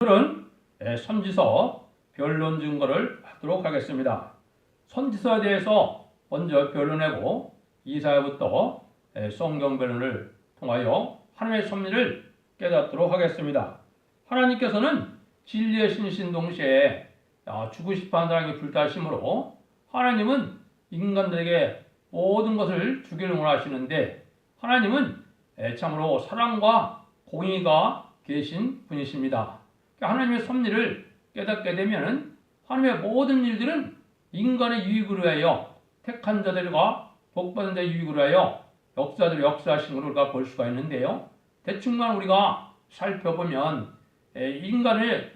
오늘은 선지서 변론 증거를 하도록 하겠습니다. 선지서에 대해서 먼저 변론하고 이사야부터 성경 변론을 통하여 하나님의 섭리를 깨닫도록 하겠습니다. 하나님께서는 진리의 신이신 동시에 주고 싶어하는 사람에게 불타심으로 하나님은 인간들에게 모든 것을 주기를 원하시는데 하나님은 참으로 사랑과 공의가 계신 분이십니다. 하나님의 섭리를 깨닫게 되면 하나님의 모든 일들은 인간의 유익을 위하여 택한 자들과 복받은 자의 유익을 위하여 역사하신 것을 우리가 볼 수가 있는데요. 대충만 우리가 살펴보면 인간의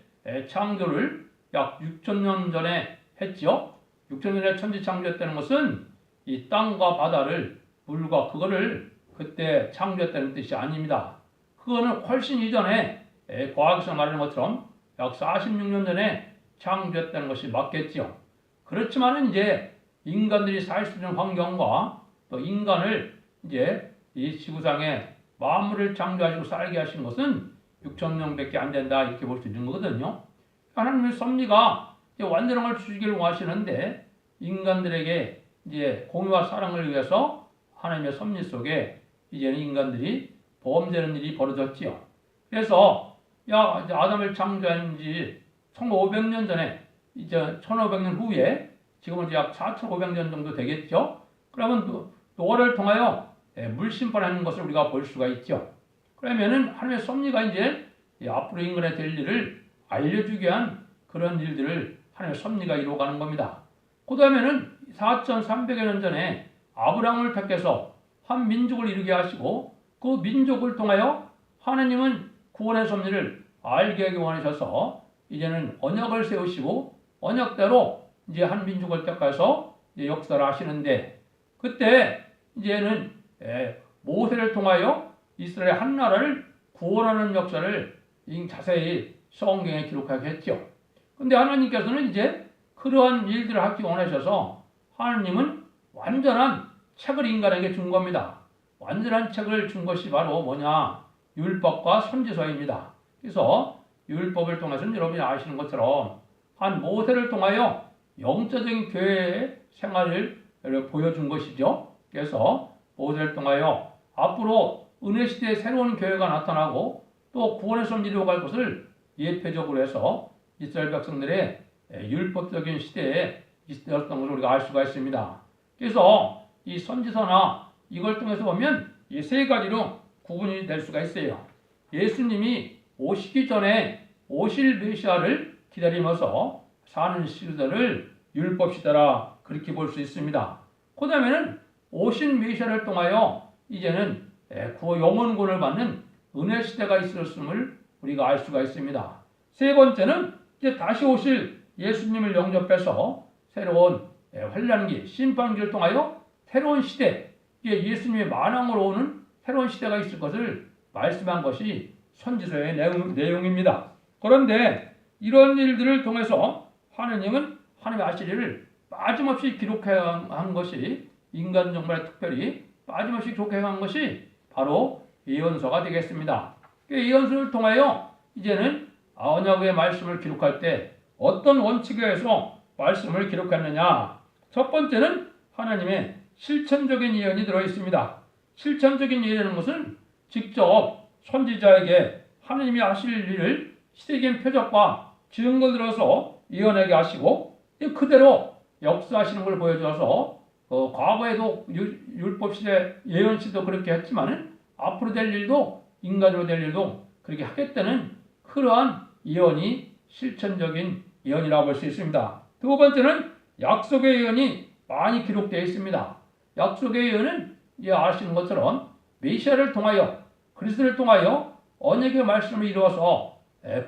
창조를 약 6천년 전에 했죠. 6천년 전에 천지 창조했다는 것은 이 땅과 바다를 물과 그거를 그때 창조했다는 뜻이 아닙니다. 그거는 훨씬 이전에 과학에서 말하는 것처럼 약 46년 전에 창조했다는 것이 맞겠죠. 그렇지만 이제 인간들이 살 수 있는 환경과 또 인간을 이제 이 지구상에 만물을 창조하시고 살게 하신 것은 6천년밖에 안 된다 이렇게 볼 수 있는 거거든요. 하나님의 섭리가 완전한 걸 주시기를 원하시는데 인간들에게 이제 공의와 사랑을 위해서 하나님의 섭리 속에 이제는 인간들이 범죄하는 일이 벌어졌지요. 그래서 아담을 창조한 지 1500년 전에 이제 1500년 후에 지금은 이제 약 4500년 정도 되겠죠. 그러면 노아를 통하여 물심판하는 것을 우리가 볼 수가 있죠. 그러면은 하나님의 섭리가 이제 앞으로 인간에 될 일을 알려주기 위한 그런 일들을 하나님의 섭리가 이루어가는 겁니다. 그 다음에는 4300여 년 전에 아브라함을 택해서 한 민족을 이루게 하시고 그 민족을 통하여 하나님은 구원의 섭리를 알게 하기 원하셔서 이제는 언약을 세우시고 언약대로 이제 한 민족을 택해서 이제 역사를 하시는데 그때 이제는 모세를 통하여 이스라엘 한 나라를 구원하는 역사를 자세히 성경에 기록하게 했죠. 근데 하나님께서는 이제 그러한 일들을 하기 원하셔서 하나님은 완전한 책을 인간에게 준 겁니다. 완전한 책을 준 것이 바로 뭐냐? 율법과 선지서입니다. 그래서 율법을 통해서는 여러분이 아시는 것처럼 한 모세를 통하여 영적인 교회의 생활을 보여준 것이죠. 그래서 모세를 통하여 앞으로 은혜 시대에 새로운 교회가 나타나고 또 구원의 섭리를 이루어갈 것을 예표적으로 해서 이스라엘 백성들의 율법적인 시대에 있었던 것을 우리가 알 수가 있습니다. 그래서 이 선지서나 이걸 통해서 보면 이 세 가지로 구분이 될 수가 있어요. 예수님이 오시기 전에 오실 메시아를 기다리면서 사는 시대를 율법 시대라 그렇게 볼 수 있습니다. 그 다음에는 오신 메시아를 통하여 이제는 영원권을 받는 은혜 시대가 있었음을 우리가 알 수가 있습니다. 세 번째는 이제 다시 오실 예수님을 영접해서 새로운 환란기, 심판기를 통하여 새로운 시대, 예수님의 만왕으로 오는 새로운 시대가 있을 것을 말씀한 것이 선지서의 내용입니다. 그런데 이런 일들을 통해서 하느님은 하나님의 하실 일을 빠짐없이 기록한 것이 인간 정말에 특별히 빠짐없이 기록한 것이 바로 예언서가 되겠습니다. 예언서를 통하여 이제는 언약의 말씀을 기록할 때 어떤 원칙에 의해서 말씀을 기록했느냐? 첫 번째는 하나님의 실천적인 예언이 들어있습니다. 실천적인 예언이라는 것은 직접 선지자에게 하나님이 하실 일을 시대적인 표적과 증거를 들어서 예언하게 하시고 그대로 역사하시는 걸 보여줘서 과거에도 율법 시대, 예언 시대도 그렇게 했지만 앞으로 될 일도 인간으로 될 일도 그렇게 하겠다는 그러한 예언이 실천적인 예언이라고 볼 수 있습니다. 두 번째는 약속의 예언이 많이 기록되어 있습니다. 약속의 예언은 아시는 것처럼 메시아를 통하여 그리스도를 통하여 언약의 말씀을 이루어서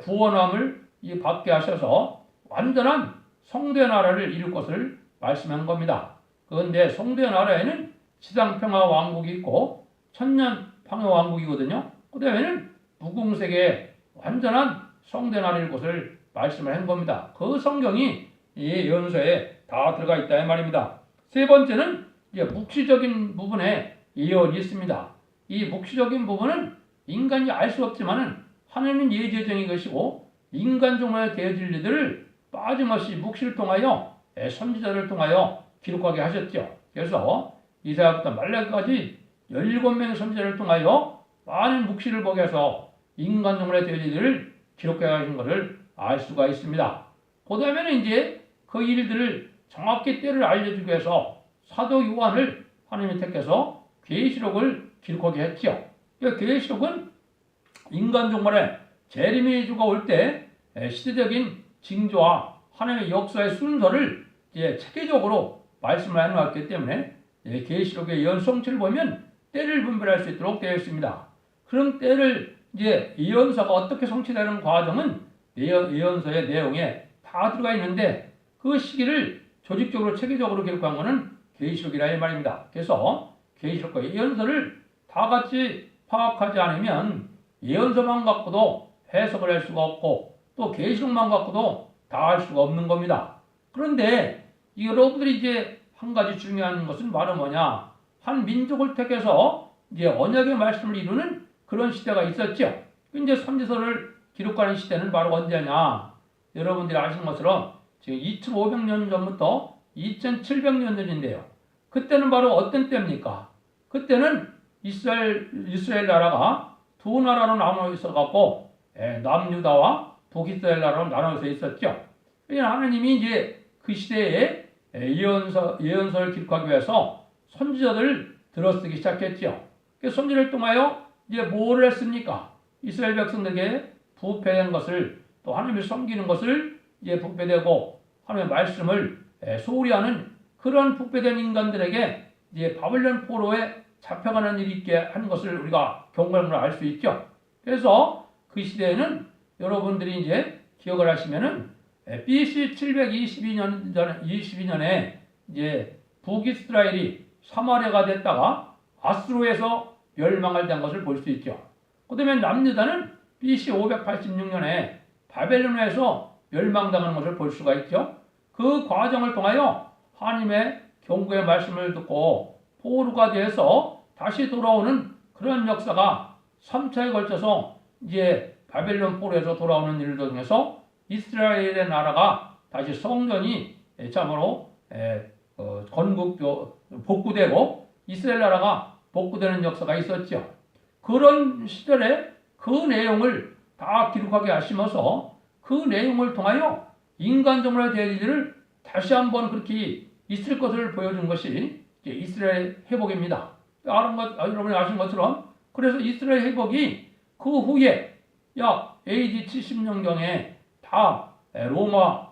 구원함을 받게 하셔서 완전한 성도의 나라를 이룰 것을 말씀한 겁니다. 그런데 성도의 나라에는 지상평화 왕국이 있고 천년 평화 왕국이거든요. 그 다음에는 무궁색의 완전한 성도의 나라를 이룰 것을 말씀을 한 겁니다. 그 성경이 이 예언서에 다 들어가 있다 이 말입니다. 세 번째는 묵시적인 부분에 예언이 있습니다. 이 묵시적인 부분은 인간이 알 수 없지만 하나님은 예지정인 것이고 인간 종말에 되어질 일들을 빠짐없이 묵시를 통하여 선지자를 통하여 기록하게 하셨죠. 그래서 이사야부터 말라기까지 17명의 선지자를 통하여 많은 묵시를 보게 해서 인간 종말에 되어질 일들을 기록해 가신 것을 알 수가 있습니다. 그 다음에는 이제 그 일들을 정확히 때를 알려주기 위해서 사도 요한을 하나님이 택해서 계시록을 기록하게 했죠. 계시록은 인간 종말에 재림의 주가 올 때 시대적인 징조와 하나님의 역사의 순서를 이제 체계적으로 말씀을 해놓았기 때문에 계시록의 예언성취를 보면 때를 분별할 수 있도록 되어 있습니다. 그런 때를 이제 예언서가 어떻게 성취되는 과정은 예언서의 내용에 다 들어가 있는데 그 시기를 조직적으로 체계적으로 기록한 것은 계시록이라 이 말입니다. 그래서 계시록과 예언서를 다 같이 파악하지 않으면 예언서만 갖고도 해석을 할 수가 없고 또 계시록만 갖고도 다 할 수가 없는 겁니다. 그런데 여러분들이 이제 한 가지 중요한 것은 바로 뭐냐? 한 민족을 택해서 이제 언약의 말씀을 이루는 그런 시대가 있었죠. 이제 선지서를 기록하는 시대는 바로 언제냐? 여러분들이 아시는 것처럼 지금 2500년 전부터 2700년 전인데요. 그때는 바로 어떤 때입니까? 그때는 이스라엘 나라가 두 나라로 나눠 있어 갖고 남유다와 북이스라엘 나라로 나눠져 있었죠. 하나님이 이제 그 시대에 예언서를 기록하기 위해서 선지자들을 들어쓰기 시작했죠. 그 선지를 통하여 이제 뭐를 했습니까? 이스라엘 백성들에게 부패된 것을 또 하나님을 섬기는 것을 이제 부패되고 하나님의 말씀을 소홀히 하는 그런 부패된 인간들에게 이제 바벨론 포로에 잡혀가는 일이 있게 한 것을 우리가 경험을 알 수 있죠. 그래서 그 시대에는 여러분들이 이제 기억을 하시면은 BC 722년에 이제 북이스라엘이 사마리아가 됐다가 아수르에서 멸망을 된 것을 볼 수 있죠. 그 다음에 남유다는 BC 586년에 바벨론에서 멸망당하는 것을 볼 수가 있죠. 그 과정을 통하여 하나님의 경고의 말씀을 듣고 포로가 돼서 다시 돌아오는 그런 역사가 3차에 걸쳐서 이제 바벨론 포로에서 돌아오는 일들 중에서 이스라엘의 나라가 다시 성전이 참으로 복구되고 이스라엘 나라가 복구되는 역사가 있었죠. 그런 시절에 그 내용을 다 기록하게 하시면서 그 내용을 통하여 인간 종말의 대리를 다시 한번 그렇게 있을 것을 보여준 것이 이스라엘 회복입니다. 여러분이 아시는 것처럼 그래서 이스라엘 회복이 그 후에 약 AD 70년경에 다 로마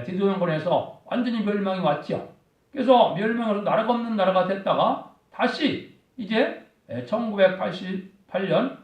디도연권에서 완전히 멸망이 왔죠. 그래서 멸망해서 나라가 없는 나라가 됐다가 다시 이제 1948년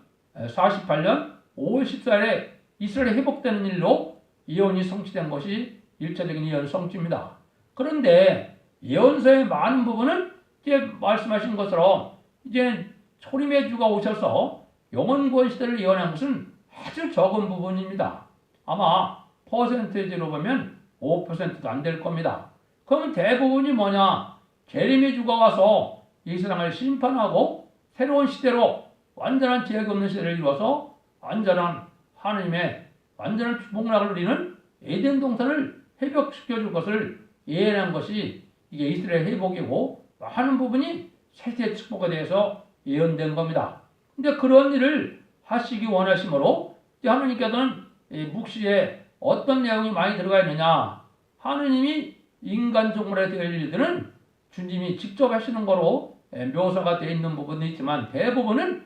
5월 14일에 이스라엘이 회복되는 일로 예언이 성취된 것이 일차적인 예언 성취입니다. 그런데 예언서의 많은 부분은 이제 말씀하신 것처럼 이제 초림의 주가 오셔서 영원권 시대를 예언한 것은 아주 적은 부분입니다. 아마 퍼센테이지로 보면 5%도 안 될 겁니다. 그러면 대부분이 뭐냐? 재림의 주가 와서 이 세상을 심판하고 새로운 시대로 완전한 죄악 없는 시대를 이루어서 완전한 하나님의 완전한 복락을 누리는 에덴 동산을 회복시켜줄 것을 예언한 것이 이게 이스라엘 회복이고 많은 부분이 세세 축복에 대해서 예언된 겁니다. 근데 그런 일을 하시기 원하심으로 하나님께서는 묵시에 어떤 내용이 많이 들어가 있느냐? 하느님이 인간 종말에 될 일들은 주님이 직접 하시는 거로 묘사가 되어 있는 부분도 있지만 대부분은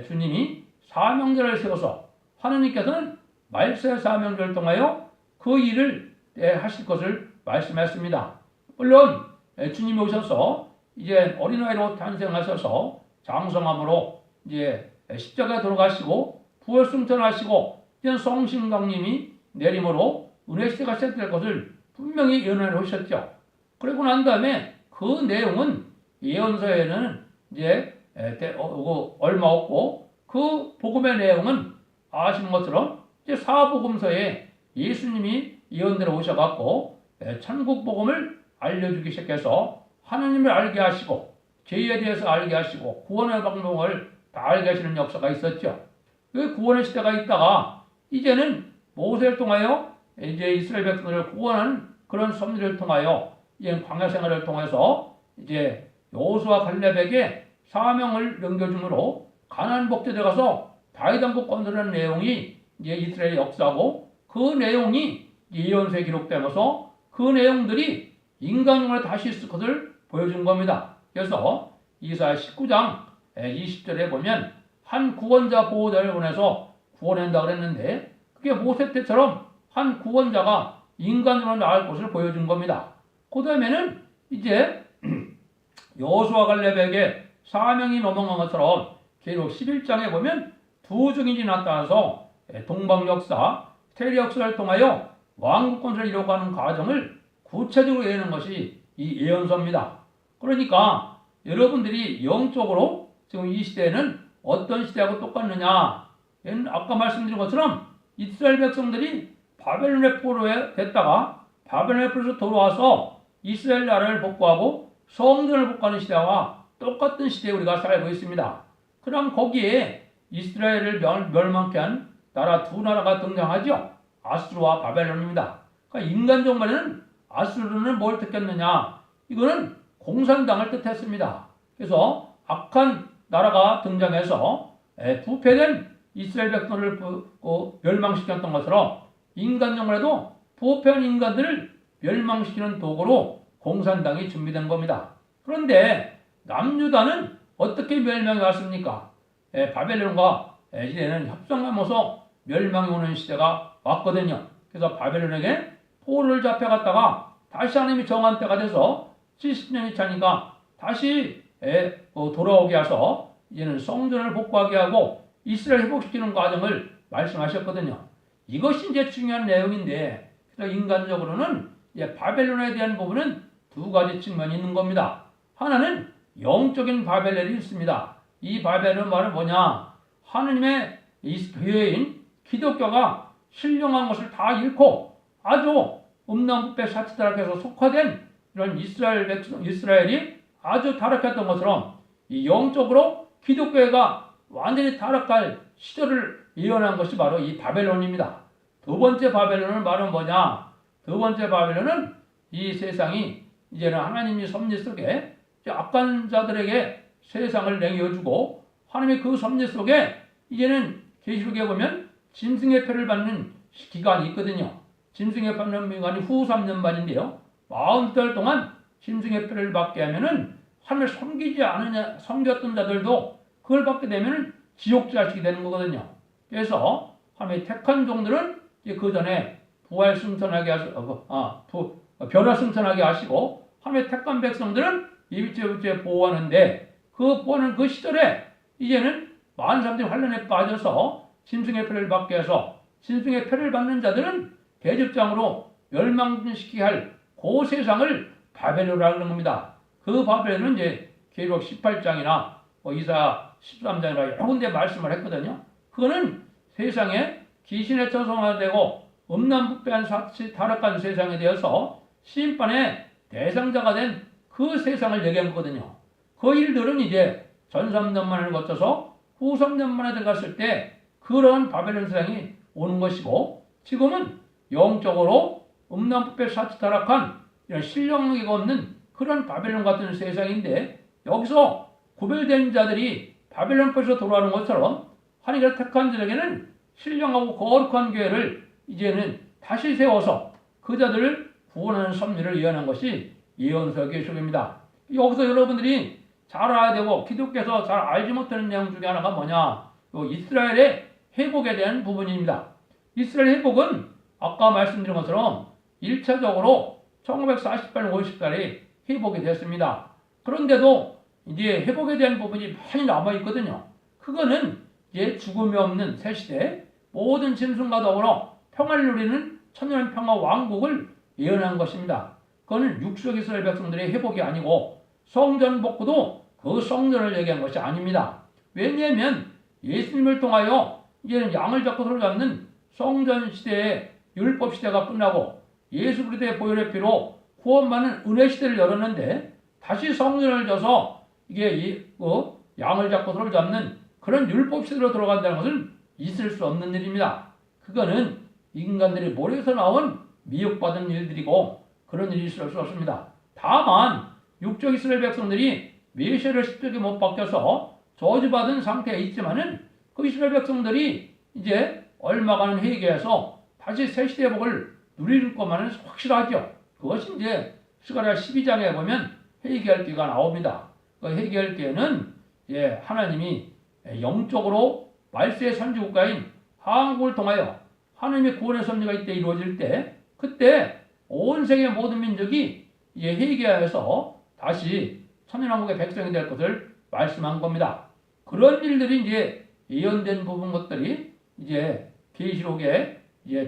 주님이 사명자를 세워서 하느님께서는 말세 사명자를 통하여 그 일을 하실 것을 말씀했습니다. 물론 주님이 오셔서 이제 어린아이로 탄생하셔서 장성함으로 이제 십자가에 돌아가시고 부활 승천하시고 이제 성신강림이 내림으로 은혜 시대가 시작될 것을 분명히 예언을 하셨죠. 그리고 난 다음에 그 내용은 예언서에는 이제 얼마 없고 그 복음의 내용은 아시는 것처럼 이제 사복음서에 예수님이 예언대로 오셔갖고 천국 복음을 알려주기 시작해서 하나님을 알게 하시고 죄에 대해서 알게 하시고 구원의 방법을 다 알게 하시는 역사가 있었죠. 그 구원의 시대가 있다가 이제는 모세를 통하여 이제 이스라엘 백성들을 구원하는 그런 섭리를 통하여 이제 광야 생활을 통해서 이제 여호수아 갈렙에게 사명을 넘겨줌으로 가나안 복지에 들어가서 다윗 왕국 건설하는 내용이 이제 이스라엘의 역사고, 그 내용이 예언서에 기록되면서 그 내용들이 인간용으로 다시 있을 것을 보여준 겁니다. 그래서 이사야 19장 20절에 보면 한 구원자 보호자를 보내서 구원한다 그랬는데, 그게 모세 때처럼 한 구원자가 인간으로 나올 것을 보여준 겁니다. 그 다음에는 이제 여호수아 갈렙에게 사명이 넘어간 것처럼 계속 11장에 보면 두 증인이 나타나서 동방 역사, 테리 역사를 통하여 왕국 건설을 이뤄가는 과정을 구체적으로 예언하는 것이 이 예언서입니다. 그러니까 여러분들이 영적으로 지금 이 시대는 어떤 시대하고 똑같느냐? 아까 말씀드린 것처럼 이스라엘 백성들이 바벨론의 포로에 됐다가 바벨론의 포로에서 돌아와서 이스라엘 나라를 복구하고 성전을 복구하는 시대와 똑같은 시대에 우리가 살고 있습니다. 그럼 거기에 이스라엘을 멸망케 한 나라 두 나라가 등장하죠. 아수르와 바벨론입니다. 그러니까 인간적으로는 아수르는 뭘 뜻했느냐? 이거는 공산당을 뜻했습니다. 그래서 악한 나라가 등장해서 부패된 이스라엘 백성을 멸망시켰던 것처럼 인간적으로도 부패한 인간들을 멸망시키는 도구로 공산당이 준비된 겁니다. 그런데 남유다는 어떻게 멸망이 왔습니까? 바벨론과 이제는 협상하면서 멸망이 오는 시대가 왔거든요. 그래서 바벨론에게 포로를 잡혀갔다가 다시 하나님이 정한 때가 돼서 70년이 차니까 다시 돌아오게 해서 이제는 성전을 복구하게 하고 이스라엘 회복시키는 과정을 말씀하셨거든요. 이것이 이제 중요한 내용인데, 그래서 인간적으로는 바벨론에 대한 부분은 두 가지 측면이 있는 겁니다. 하나는 영적인 바벨론이 있습니다. 이 바벨론 말은 뭐냐? 하느님의 교회인 기독교가 신령한 것을 다 잃고 아주 음란부패 사치다락해서 속화된 이런 이스라엘이 아주 타락했던 것처럼 이 영적으로 기독교회가 완전히 타락할 시절을 예언한 것이 바로 이 바벨론입니다. 두 번째 바벨론은 말은 뭐냐? 두 번째 바벨론은 이 세상이 이제는 하나님의 섭리 속에 악한 자들에게 세상을 내어주고, 하나님의 그 섭리 속에 이제는 계시록에 보면 짐승의 표를 받는 기간이 있거든요. 짐승의 받는 기간이 후 3년 반인데요. 40달 동안 짐승의 표를 받게 하면은 하나님을 섬기지 않으냐, 섬겼던 자들도 그걸 받게 되면은 지옥 자식이 되는 거거든요. 그래서 하나님의 택한 종들은 그 전에 부활 승천하게 변화 승천하게 하시고, 하나님의 택한 백성들은 일제일제 보호하는데, 그 보호하는 그 시절에 이제는 많은 사람들이 환란에 빠져서 짐승의 표를 받게 해서 짐승의 표를 받는 자들은 대접장으로 멸망시키게 할 그 세상을 바벨론이라는 겁니다. 그 바벨론은 이제 계시록 18장이나 이사야 13장이나 여러 군데 말씀을 했거든요. 그거는 세상에 귀신에 처성화되고 음란부패한 타락한 세상에 대해서 심판의 대상자가 된 그 세상을 얘기한 거거든요. 그 일들은 이제 전 3년만을 거쳐서 후 3년만에 들어갔을 때 그런 바벨론 세상이 오는 것이고, 지금은 영적으로 음란부패 타락한 이런 신령하기가 없는 그런 바벨론 같은 세상인데, 여기서 구별된 자들이 바벨론 포에서 돌아오는 것처럼 하나님의 택한 자에게는 신령하고 거룩한 교회를 이제는 다시 세워서 그 자들을 구원하는 섭리를 예언한 것이 예언서 계시록입니다. 여기서 여러분들이 잘 알아야 되고 기독교에서 잘 알지 못하는 내용 중에 하나가 뭐냐? 이스라엘의 회복에 대한 부분입니다. 이스라엘 회복은 아까 말씀드린 것처럼 1차적으로 1948년 50달에 회복이 됐습니다. 그런데도 이제 회복에 대한 부분이 많이 남아있거든요. 그거는 이제 죽음이 없는 새 시대, 모든 짐승과 더불어 평화를 누리는 천년 평화 왕국을 예언한 것입니다. 그거는 육적 이스라엘 백성들의 회복이 아니고 성전 복구도 그 성전을 얘기한 것이 아닙니다. 왜냐하면 예수님을 통하여 이제는 양을 잡고 손을 잡는 성전 시대의 율법 시대가 끝나고 예수 그리스도의 보혈의 피로 구원받는 은혜 시대를 열었는데, 다시 성전을 져서 이게 양을 잡고 손을 잡는 그런 율법 시대로 들어간다는 것은 있을 수 없는 일입니다. 그거는 인간들이 모래에서 나온 미혹받은 일들이고 그런 일이 있을 수 없습니다. 다만 육적 이스라엘 백성들이 메시아를 십자가에 못 박혀서 저주받은 상태에 있지만은 그 이스라엘 백성들이 이제 얼마간 회개해서 다시 새 시대의 복을 누릴 것만은 확실하죠. 그것이 이제 스가랴 12장에 보면 회개할 기가 나옵니다. 그 회개할 기에는 하나님이 영적으로 말세의 선지국가인 한국을 통하여 하나님의 구원의 섭리가 이때 이루어질 때 그때 온 세계 모든 민족이 회개하여서 다시 천년왕국의 백성이 될 것을 말씀한 겁니다. 그런 일들이 이제 예언된 부분 것들이 이제 계시록의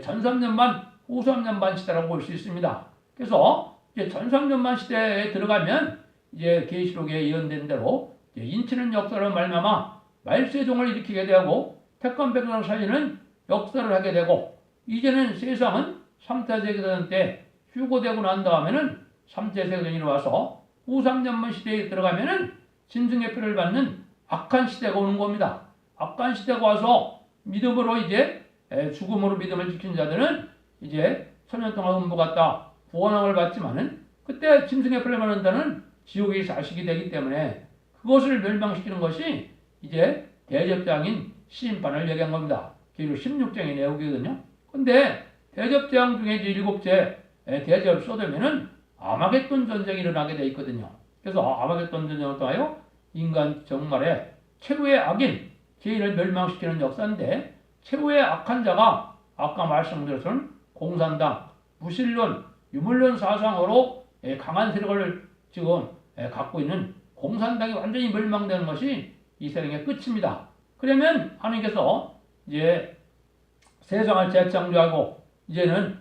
전삼년반 후삼년반 시대라고 볼 수 있습니다. 그래서 이제 전삼년반 시대에 들어가면 이제 계시록에 예언된 대로 인치는 역사로 말미암아 말세종을 일으키게 되고 택한 백성을 살리는 역사를 하게 되고 이제는 세상은 3차 세계대전 때 휴고되고 난 다음에는 3차 세계대전이 와서 후삼년반 시대에 들어가면은 짐승의 표를 받는 악한 시대가 오는 겁니다. 악한 시대가 와서 믿음으로 이제 죽음으로 믿음을 지킨 자들은 이제 천년 동안 음부갔다 구원함을 받지만은 그때 짐승의 표를 받는 자는 지옥의 자식이 되기 때문에 그것을 멸망시키는 것이 이제 대접장인 심판을 얘기한 겁니다. 그리고 16장의 내용이거든요. 근데 대접장 중에 이제 7째 대접을 쏟으면은 아마겟돈 전쟁이 일어나게 돼 있거든요. 그래서 아마겟돈 전쟁을 통하여 인간 정말에 최후의 악인 죄인을 멸망시키는 역사인데 최후의 악한 자가 아까 말씀드렸던 공산당, 무신론, 유물론 사상으로 강한 세력을 지금 갖고 있는 공산당이 완전히 멸망되는 것이 이 세상의 끝입니다. 그러면 하나님께서 이제 세상을 재창조하고 이제는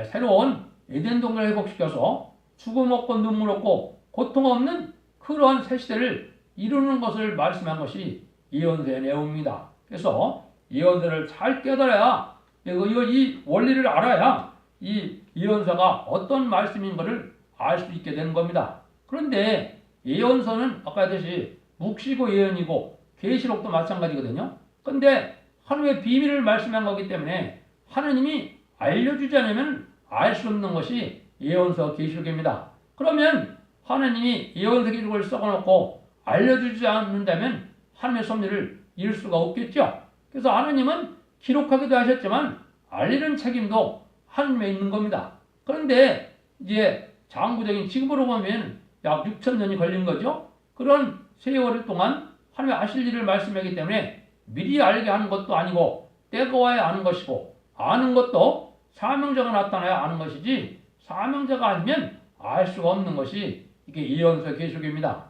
새로운 에덴 동산을 회복시켜서 죽음 없고 눈물 없고 고통 없는 그러한 새 시대를 이루는 것을 말씀한 것이 예언서의 내용입니다. 그래서 예언서를 잘 깨달아야 이 원리를 알아야 이 예언서가 어떤 말씀인 것을 알 수 있게 되는 겁니다. 그런데 예언서는 아까 했듯이 묵시고 예언이고 계시록도 마찬가지거든요. 그런데 하나님의 비밀을 말씀한 거기 때문에 하나님이 알려주지 않으면 알 수 없는 것이 예언서 계시록입니다. 그러면 하나님이 예언서 기록을 써놓고 알려주지 않는다면 하나님의 섭리를 이룰 수가 없겠죠. 그래서 하나님은 기록하기도 하셨지만 알리는 책임도 하나님에 있는 겁니다. 그런데 이제 장구적인 지금으로 보면 약 6,000년이 걸린 거죠. 그런 세월 동안 하나님의 아실 일을 말씀하기 때문에 미리 알게 하는 것도 아니고 때가 와야 아는 것이고 아는 것도 사명자가 나타나야 아는 것이지 사명자가 아니면 알 수가 없는 것이 이게 예언서 계시록입니다.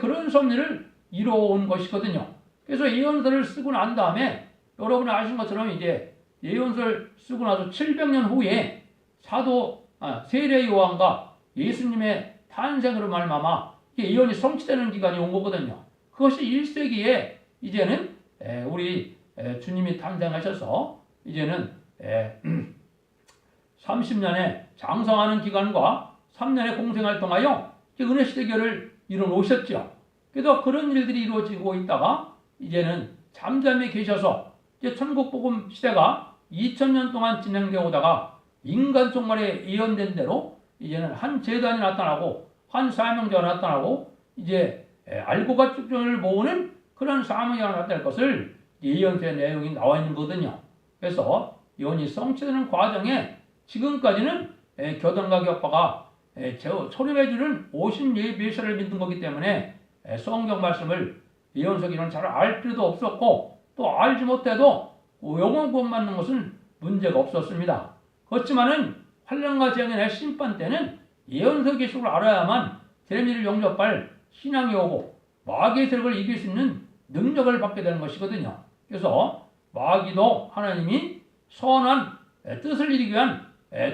그런 섭리를 이루어온 것이거든요. 그래서 예언서를 쓰고 난 다음에 여러분이 아시는 것처럼 이제 예언서를 쓰고 나서 700년 후에 세례 요한과 예수님의 탄생으로 말미암아 예언이 성취되는 기간이 온 거거든요. 그것이 1세기에 이제는 우리 주님이 탄생하셔서 이제는 30년의 장성하는 기간과 3년의 공생을 통하여 은혜 시대결을 이뤄 놓으셨죠. 그래서 그런 일들이 이루어지고 있다가 이제는 잠잠히 계셔서 이제 천국 복음 시대가 2000년 동안 진행되어 오다가 인간 종말에 예언된 대로 이제는 한 재단이 나타나고 한 사명자가 나타나고 이제 알고가 축전을 모으는 그런 사명자가 나타날 것을 예언서의 내용이 나와 있는 거거든요. 그래서 예언이 성취되는 과정에 지금까지는 교단과 격파가 초림해주는 오신 메시아를 믿는 거기 때문에 성경 말씀을 예언서 기록은 잘 알 필요도 없었고 또 알지 못해도 영원 구원 받는 것은 문제가 없었습니다. 그렇지만은 환난과 재앙의 심판 때는 예언서 계시록을 알아야만 재림을 용접할 신앙이 오고 마귀의 세력을 이길 수 있는 능력을 받게 되는 것이거든요. 그래서 마귀도 하나님이 선한 뜻을 이루기 위한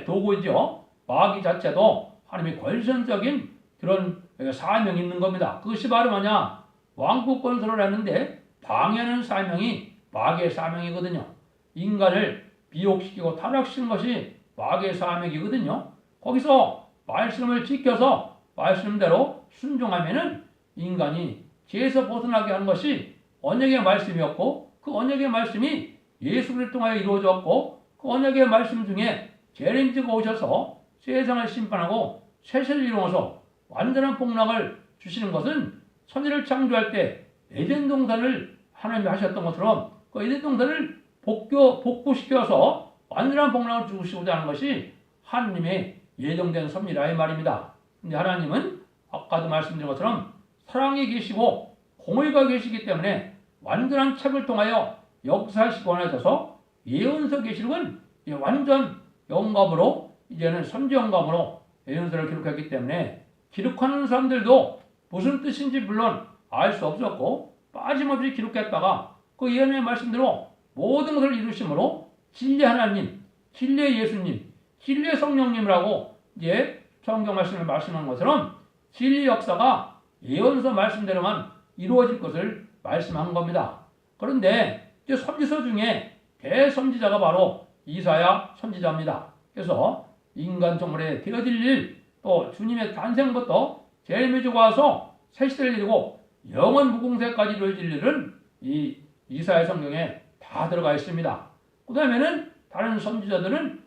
도구죠. 마귀 자체도 하나님의 권선적인 그런 사명이 있는 겁니다. 그것이 바로 뭐냐? 왕국 건설을 하는데 방해하는 사명이 마귀의 사명이거든요. 인간을 비옥시키고 타락시키는 것이 마귀의 사명이거든요. 거기서 말씀을 지켜서 말씀대로 순종하면은 인간이 죄에서 벗어나게 하는 것이 언약의 말씀이었고 그 언약의 말씀이 예수를 통하여 이루어졌고 그 언약의 말씀 중에 재림주가 오셔서 세상을 심판하고 세세를 이루어서 완전한 복락을 주시는 것은 천지를 창조할 때 에덴 동산을 하나님이 하셨던 것처럼 그 에덴 동산을 복구시켜서 완전한 복락을 주시고자 하는 것이 하나님의 예정된 섭리라 이 말입니다. 근데 하나님은 아까도 말씀드린 것처럼 사랑이 계시고 공의가 계시기 때문에 완전한 책을 통하여 역사하시고 원하셔서 예언서 계시록은 완전 영감으로 이제는 선지 영감으로 예언서를 기록했기 때문에 기록하는 사람들도 무슨 뜻인지 물론 알 수 없었고 빠짐없이 기록했다가 그 예언의 말씀대로 모든 것을 이루심으로 진리 하나님, 진리 예수님, 진리 성령님이라고 이제 성경 말씀을 말씀한 것처럼 진리 역사가 예언서 말씀대로만 이루어질 것을 말씀한 겁니다. 그런데 이제 선지서 중에 대선지자가 바로 이사야 선지자입니다. 그래서 인간 정말에 되어질 일, 또 주님의 탄생부터 제일미주가 와서 새 시대를 이루고 영원 무궁세까지 이루어질 일은 이 이사야 성경에 다 들어가 있습니다. 그 다음에는 다른 선지자들은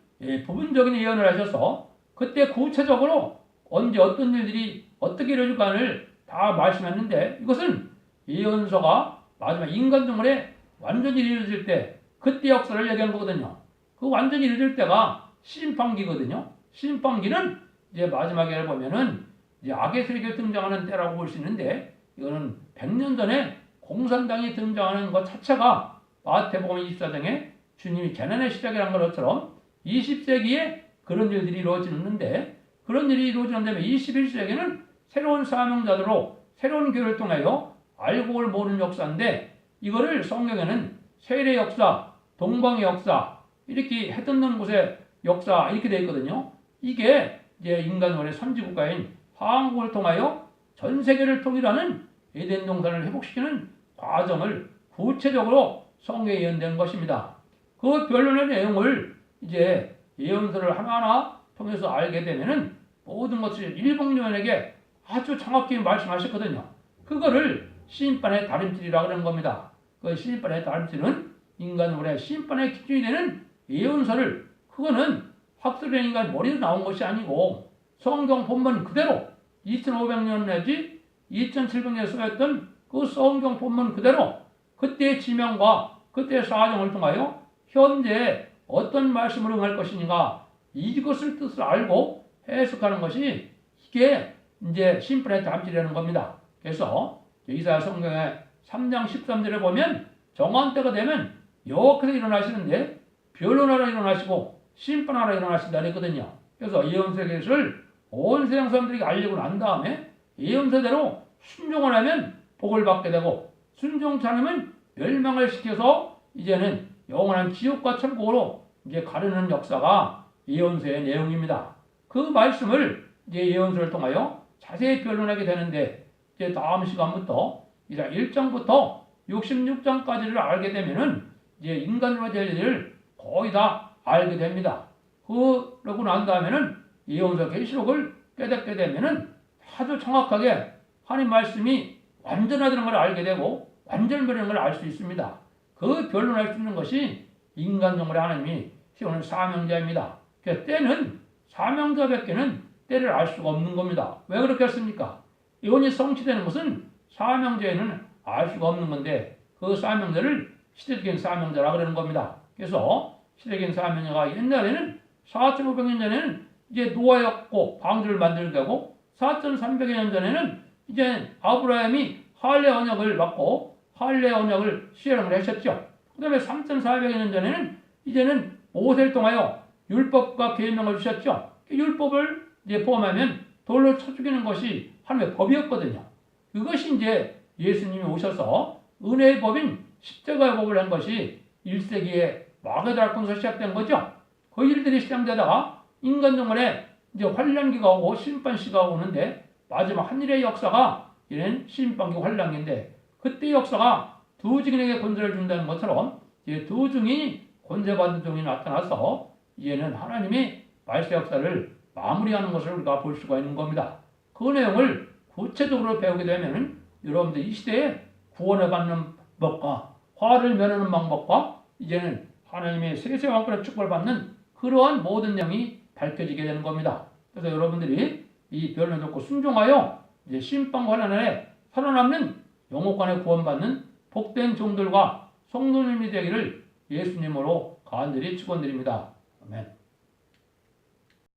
부분적인 예언을 하셔서 그때 구체적으로 언제 어떤 일들이 어떻게 이루어질까를 다 말씀했는데 이것은 예언서가 마지막 인간 정말에 완전히 이루어질 때 그때 역사를 얘기한 거거든요. 그 완전히 이루어질 때가 심판기거든요. 심판기는 이제 마지막에 보면은 이제 악의 세력이 등장하는 때라고 볼 수 있는데 이거는 100년 전에 공산당이 등장하는 것 자체가 마태복음 24장에 주님이 재난의 시작이라는 것처럼 20세기에 그런 일들이 이루어지는데 그런 일이 이루어지는 다음에 21세기는 새로운 사명자들로 새로운 교회를 통하여 알고 모르는 역사인데 이거를 성경에는 세례 역사, 동방의 역사 이렇게 해 뜯는 곳의 역사 이렇게 되어 있거든요. 이게 이제 인간원의 선지국가인 한국을 통하여 전 세계를 통일하는 에덴 동산을 회복시키는 과정을 구체적으로 성경에 예언된 것입니다. 그 변론의 내용을 이제 예언서를 하나하나 통해서 알게 되면은 모든 것을 일복요원에게 아주 정확히 말씀하셨거든요. 그거를 심판의 다림질이라고 하는 겁니다. 그 심판의 다림질은 인간의 심판의 기준이 되는 예언서를 그거는 학술의 인간 머리에서 나온 것이 아니고 성경 본문 그대로 2500년 내지 2700년에 쓰였던 그 성경 본문 그대로 그때의 지명과 그때의 사정을 통하여 현재 어떤 말씀을 응할 것인가 이것을 뜻을 알고 해석하는 것이 이게 이제 심판의 다림질이라는 겁니다. 그래서 이사야 성경의 3장 13절에 보면 정한 때가 되면 여호와께서 일어나시는데 변론하러 일어나시고 심판하러 일어나신다 그랬거든요. 그래서 예언서를 온 세상 사람들에게 알리고 난 다음에 예언서대로 순종을 하면 복을 받게 되고 순종치 않으면 멸망을 시켜서 이제는 영원한 지옥과 천국으로 이제 가르는 역사가 예언서의 내용입니다. 그 말씀을 이제 예언서를 통하여 자세히 변론하게 되는데 이제 다음 시간부터 1장부터 66장까지를 알게 되면은 이제 인간으로 될 일을 거의 다 알게 됩니다. 그러고 난 다음에는 예언서 계시록을 깨닫게 되면은 아주 정확하게 하나님 말씀이 완전하다는 걸 알게 되고 완전변하는 걸 알 수 있습니다. 그 변론할 수 있는 것이 인간 정말의 하나님이 세우는 사명자입니다. 그래서 때는 사명자밖에는 때를 알 수가 없는 겁니다. 왜 그렇게 했습니까? 예언이 성취되는 것은 사명자에는 알 수가 없는 건데 그 사명자를 시대적인 사명자라고 그러는 겁니다. 그래서 시대적인 사명자가 옛날에는 4,500년 전에는 이제 노아였고 방주를 만들게 되고 4,300년 전에는 이제 아브라함이 할례 언약을 받고 할례 언약을 시행을 하셨죠. 그 다음에 3,400년 전에는 이제는 모세를 통하여 율법과 계명을 주셨죠. 율법을 이제 포함하면 돌로 쳐 죽이는 것이 하나님의 법이었거든요. 그것이 이제 예수님이 오셔서 은혜의 법인 십자가의 법을 한 것이 1세기에 마가다락방에서 시작된 거죠. 그 일들이 시작되다가 인간 정말에 이제 환란기가 오고 심판시가 오는데 마지막 한일의 역사가 이런 심판기 환란기인데 그때 역사가 두 증인에게 권세를 준다는 것처럼 이제 두 증인이 권세받은 종이 나타나서 이제는 하나님이 말세 역사를 마무리하는 것을 우리가 볼 수가 있는 겁니다. 그 내용을 구체적으로 배우게 되면 여러분들 이 시대에 구원을 받는 법과 화를 면하는 방법과 이제는 하나님의 세세왕권의 축복을 받는 그러한 모든 내용이 밝혀지게 되는 겁니다. 그래서 여러분들이 이 변론을 듣고 순종하여 이제 심판과 환난에 살아남는 영혼권에 구원받는 복된 종들과 성도님이 되기를 예수님으로 간절히 축원드립니다. 아멘.